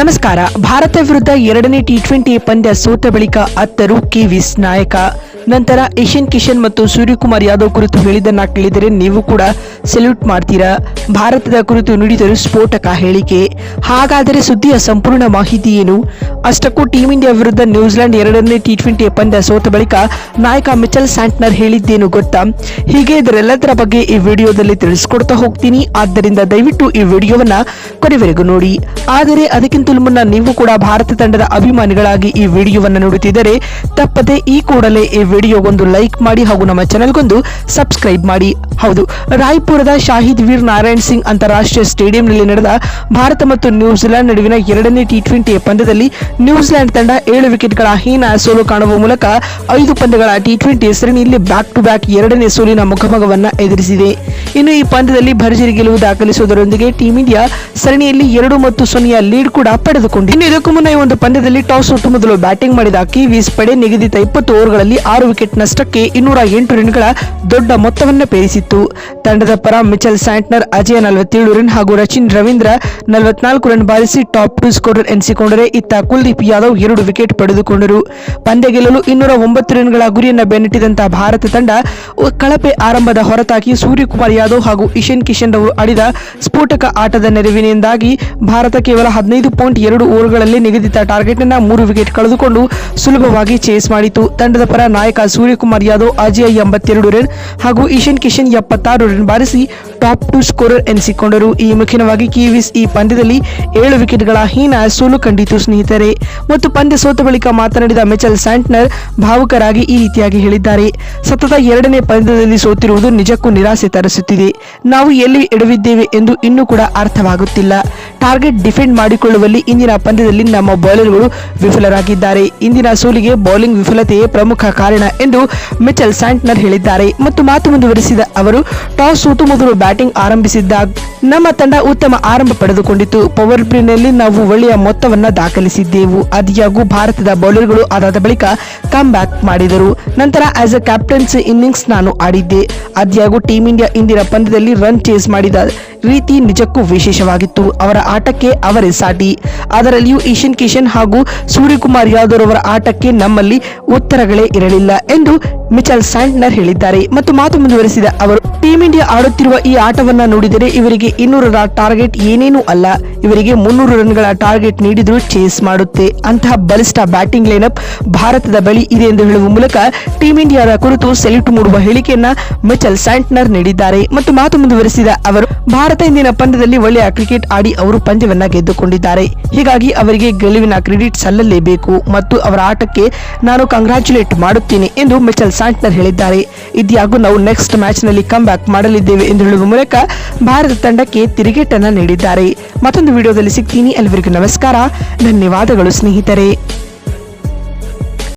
ನಮಸ್ಕಾರ. ಭಾರತ ವಿರುದ್ಧ ಎರಡನೇ ಟಿ20 ಪಂದ್ಯ ಸೋತ ಬಳಿಕ ಅತ್ತರು ಕಿವೀಸ್ ನಾಯಕ. ನಂತರ ಇಶಾನ್ ಕಿಶನ್ ಮತ್ತು ಸೂರ್ಯಕುಮಾರ್ ಯಾದವ್ ಕುರಿತು ಹೇಳಿದ್ದನ್ನ ಕೇಳಿದರೆ ನೀವು ಕೂಡ ಸೆಲ್ಯೂಟ್ ಮಾಡ್ತೀರಾ. ಭಾರತದ ಕುರಿತು ನೀಡಿದರು ಸ್ಫೋಟಕ ಹೇಳಿಕೆ. ಹಾಗಾದರೆ ಸುದ್ದಿಯ ಸಂಪೂರ್ಣ ಮಾಹಿತಿ ಏನು? ಅಷ್ಟಕ್ಕೂ ಟೀಂ ಇಂಡಿಯಾ ವಿರುದ್ಧ ನ್ಯೂಜಿಲೆಂಡ್ ಎರಡನೇ ಟಿ20 ಪಂದ್ಯ ಸೋತ ಬಳಿಕ ನಾಯಕ ಮಿಚೆಲ್ ಸ್ಯಾಂಟ್ನರ್ ಹೇಳಿದ್ದೇನು ಗೊತ್ತಾ? ಹೀಗೆ ಇದರೆಲ್ಲದರ ಬಗ್ಗೆ ಈ ವಿಡಿಯೋದಲ್ಲಿ ತಿಳಿಸ್ಕೊಡ್ತಾ ಹೋಗ್ತೀನಿ. ಆದ್ದರಿಂದ ದಯವಿಟ್ಟು ಈ ವಿಡಿಯೋವನ್ನ ಕೊನೆವರೆಗೂ ನೋಡಿ. ಆದರೆ ಅದಕ್ಕಿಂತಲೂ ಮುನ್ನ ನೀವು ಕೂಡ ಭಾರತ ತಂಡದ ಅಭಿಮಾನಿಗಳಾಗಿ ಈ ವಿಡಿಯೋವನ್ನು ನೋಡುತ್ತಿದ್ದರೆ ತಪ್ಪದೆ ಈ ಕೂಡಲೇ ಈ ವಿಡಿಯೋಗೊಂದು ಲೈಕ್ ಮಾಡಿ ಹಾಗೂ ನಮ್ಮ ಚಾನೆಲ್ಗೊಂದು ಸಬ್ಸ್ಕ್ರೈಬ್ ಮಾಡಿ. ಹೌದು, ರಾಯ್ಪುರದ ಶಾಹಿದ್ ವೀರ್ ನಾರಾಯಣ್ ಸಿಂಗ್ ಅಂತಾರಾಷ್ಟ್ರೀಯ ಸ್ಟೇಡಿಯಂನಲ್ಲಿ ನಡೆದ ಭಾರತ ಮತ್ತು ನ್ಯೂಜಿಲೆಂಡ್ ನಡುವಿನ ಎರಡನೇ ಟಿ20 ಪಂದ್ಯದಲ್ಲಿ ನ್ಯೂಜಿಲೆಂಡ್ ತಂಡ 7 ವಿಕೆಟ್ಗಳ ಹೀನಾಯ ಸೋಲು ಕಾಣುವ ಮೂಲಕ 5 ಪಂದ್ಯಗಳ ಟಿ20 ಸರಣಿಯಲ್ಲಿ ಬ್ಯಾಕ್ ಟು ಬ್ಯಾಕ್ ಎರಡನೇ ಸೋಲಿನ ಮುಖಭಂಗವನ್ನ ಎದುರಿಸಿದೆ. ಇನ್ನು ಈ ಪಂದ್ಯದಲ್ಲಿ ಭರ್ಜರಿ ಗೆಲುವು ದಾಖಲಿಸುವುದರೊಂದಿಗೆ ಟೀಂ ಇಂಡಿಯಾ ಸರಣಿಯಲ್ಲಿ 2-0 ಲೀಡ್ ಕೂಡ ಪಡೆದುಕೊಂಡಿದೆ. ಇನ್ನು ಇದಕ್ಕೂ ಮುನ್ನ ಈ ಒಂದು ಪಂದ್ಯದಲ್ಲಿ ಟಾಸ್ ಸೋತು ಮೊದಲು ಬ್ಯಾಟಿಂಗ್ ಮಾಡಿದ ಕಿವೀಸ್ ಪಡೆ ನಿಗದಿತ 20 ಓವರ್ಗಳಲ್ಲಿ 6 ವಿಕೆಟ್ ನಷ್ಟಕ್ಕೆ 208 ರನ್ಗಳ ದೊಡ್ಡ ಮೊತ್ತವನ್ನು ಪೇರಿಸಿತ್ತು. ತಂಡದ ಪರ ಮಿಚೆಲ್ ಸ್ಯಾಂಟ್ನರ್ ಅಜೇಯ 47 ರನ್ ಹಾಗೂ ರಚಿನ್ ರವೀಂದ್ರ 44 ರನ್ ಬಾರಿಸಿ ಟಾಪ್ 2 ಸ್ಕೋರರ್ ಎನಿಸಿಕೊಂಡರೆ ಇತ್ತ ಕುಲ್ದೀಪ್ ಯಾದವ್ 2 ವಿಕೆಟ್ ಪಡೆದುಕೊಂಡರು. ಪಂದ್ಯ ಗೆಲ್ಲಲು 209 ರನ್ಗಳ ಗುರಿಯನ್ನು ಬೆನ್ನಟ್ಟಿದಂತಹ ಭಾರತ ತಂಡ ಕಳಪೆ ಆರಂಭದ ಹೊರತಾಗಿ ಸೂರ್ಯಕುಮಾರ್ ಯಾದವ್ ಹಾಗೂ ಇಶಾನ್ ಕಿಶನ್ ರವರು ಆಡಿದ ಸ್ಫೋಟಕ ಆಟದ ನೆರವಿನಿಂದಾಗಿ ಭಾರತ ಕೇವಲ 15.2 ಓವರ್ಗಳಲ್ಲಿ ನಿಗದಿತ ಟಾರ್ಗೆಟ್ ಅನ್ನ 3 ವಿಕೆಟ್ ಕಳೆದುಕೊಂಡು ಸುಲಭವಾಗಿ ಚೇಸ್ ಮಾಡಿತು. ತಂಡದ ಪರ ನಾಯಕ ಸೂರ್ಯಕುಮಾರ್ ಯಾದವ್ ಅಜೇಯ 82 ರನ್ ಹಾಗೂ ಇಶಾನ್ ಕಿಶನ್ 76 ರನ್ ಬಾರಿಸಿ ಟಾಪ್ 2 ಸ್ಕೋರರ್ ಎನಿಸಿಕೊಂಡರು. ಈ ಮುಖೇನವಾಗಿ ಕಿವೀಸ್ ಈ ಪಂದ್ಯದಲ್ಲಿ 7 ವಿಕೆಟ್ಗಳ ಹೀನಾಯ ಸೋಲು ಕಂಡಿತು ಸ್ನೇಹಿತರೆ. ಮತ್ತು ಪಂದ್ಯ ಸೋತ ಬಳಿಕ ಮಾತನಾಡಿದ ಮಿಚೆಲ್ ಸ್ಯಾಂಟ್ನರ್ ಭಾವುಕರಾಗಿ ಈ ರೀತಿಯಾಗಿ ಹೇಳಿದ್ದಾರೆ. ಸತತ ಎರಡನೇ ಪಂದ್ಯದಲ್ಲಿ ಸೋತಿರುವುದು ನಿಜಕ್ಕೂ ನಿರಾಸೆ ತರಿಸುತ್ತಿದೆ. ನಾವು ಎಲ್ಲಿ ಎಡವಿದ್ದೇವೆ ಎಂದು ಇನ್ನೂ ಕೂಡ ಅರ್ಥವಾಗುತ್ತಿಲ್ಲ. ಟಾರ್ಗೆಟ್ ಡಿಫೆಂಡ್ ಮಾಡಿಕೊಳ್ಳುವಲ್ಲಿ ಇಂದಿನ ಪಂದ್ಯದಲ್ಲಿ ನಮ್ಮ ಬೌಲರ್ಗಳು ವಿಫಲರಾಗಿದ್ದಾರೆ. ಇಂದಿನ ಸೋಲಿಗೆ ಬೌಲಿಂಗ್ ವಿಫಲತೆಯೇ ಪ್ರಮುಖ ಕಾರಣ ಎಂದು ಮಿಚೆಲ್ ಸ್ಯಾಂಟ್ನರ್ ಹೇಳಿದ್ದಾರೆ. ಮತ್ತು ಮಾತು ಮುಂದುವರಿಸಿದ ಅವರು, ಟಾಸ್ ಸೋತು ಮೊದಲು ಬ್ಯಾಟಿಂಗ್ ಆರಂಭಿಸಿದ್ದಾಗ ನಮ್ಮ ತಂಡ ಉತ್ತಮ ಆರಂಭ ಪಡೆದುಕೊಂಡಿತು. ಪವರ್ ಪ್ಲೇನಲ್ಲಿ ನಾವು ಒಳ್ಳೆಯ ಮೊತ್ತವನ್ನ ದಾಖಲಿಸಿದ್ದೆವು. ಆದಾಗ್ಯೂ ಭಾರತದ ಬೌಲರ್ಗಳು ಅದಾದ ಬಳಿಕ ಕಮ್ ಬ್ಯಾಕ್ ಮಾಡಿದರು. ನಂತರ ಆಸ್ ಅ ಕ್ಯಾಪ್ಟನ್ಸಿ ಇನ್ನಿಂಗ್ಸ್ ನಾನು ಆಡಿದ್ದೆ. ಆದಾಗ್ಯೂ ಟೀಂ ಇಂಡಿಯಾ ಇಂದಿನ ಪಂದ್ಯದಲ್ಲಿ ರನ್ ಚೇಸ್ ಮಾಡಿದ ರೀತಿ ನಿಜಕ್ಕೂ ವಿಶೇಷವಾಗಿತ್ತು. ಅವರ ಆಟಕ್ಕೆ ಅವರೇ ಸಾಟಿ. ಅದರಲ್ಲಿಯೂ ಇಶಾನ್ ಕಿಶನ್ ಹಾಗೂ ಸೂರ್ಯಕುಮಾರ್ ಯಾದವ್ ಅವರ ಆಟಕ್ಕೆ ನಮ್ಮಲ್ಲಿ ಉತ್ತರಗಳೇ ಇರಲಿಲ್ಲ ಎಂದು ಮಿಚೆಲ್ ಸ್ಯಾಂಟ್ನರ್ ಹೇಳಿದ್ದಾರೆ. ಮತ್ತು ಮಾತು ಮುಂದುವರಿಸಿದ ಅವರು, ಟೀಂ ಇಂಡಿಯಾ ಆಡುತ್ತಿರುವ ಈ ಆಟವನ್ನ ನೋಡಿದರೆ ಇವರಿಗೆ 200 ರ ಟಾರ್ಗೆಟ್ ಏನೇನೂ ಅಲ್ಲ. ಇವರಿಗೆ 300 ರನ್ಗಳ ಟಾರ್ಗೆಟ್ ನೀಡಿದ್ರು ಚೇಸ್ ಮಾಡುತ್ತೆ. ಅಂತಹ ಬಲಿಷ್ಠ ಬ್ಯಾಟಿಂಗ್ ಲೈನಪ್ ಭಾರತದ ಬಳಿ ಇದೆ ಎಂದು ಹೇಳುವ ಮೂಲಕ ಟೀಂ ಇಂಡಿಯಾದ ಕುರಿತು ಸೆಲ್ಯೂಟ್ ಮೂಡುವ ಹೇಳಿಕೆಯನ್ನ ಮಿಚೆಲ್ ಸ್ಯಾಂಟ್ನರ್ ನೀಡಿದ್ದಾರೆ. ಮತ್ತು ಮಾತು ಮುಂದುವರಿಸಿದ ಅವರು, ಭಾರತ ಇಂದಿನ ಪಂದ್ಯದಲ್ಲಿ ಒಳ್ಳೆಯ ಕ್ರಿಕೆಟ್ ಆಡಿ ಅವರು ಪಂದ್ಯವನ್ನ ಗೆದ್ದುಕೊಂಡಿದ್ದಾರೆ. ಹೀಗಾಗಿ ಅವರಿಗೆ ಗೆಲುವಿನ ಕ್ರೆಡಿಟ್ ಸಲ್ಲಲೇಬೇಕು ಮತ್ತು ಅವರ ಆಟಕ್ಕೆ ನಾನು ಕಂಗ್ರಾಚುಲೇಟ್ ಮಾಡುತ್ತೇನೆ ಎಂದು ಮಿಚೆಲ್ ಸ್ಯಾಂಟ್ನರ್ ಹೇಳಿದ್ದಾರೆ. ಇದ್ಯಾಗೂ ನಾವು ನೆಕ್ಸ್ಟ್ ಮ್ಯಾಚ್ ನಲ್ಲಿ ಕಮ್ ಬ್ಯಾಕ್ ಮಾಡಲಿದ್ದೇವೆ ಎಂದು ಹೇಳುವ ಮೂಲಕ ಭಾರತ ತಂಡಕ್ಕೆ ತಿರುಗೇಟನ್ನ ನೀಡಿದ್ದಾರೆ. ಮತ್ತೊಂದು ವಿಡಿಯೋದಲ್ಲಿ ಸಿಗ್ತೀನಿ. ಅಲ್ಲಿವರೆಗೂ ನಮಸ್ಕಾರ, ಧನ್ಯವಾದಗಳು ಸ್ನೇಹಿತರೆ.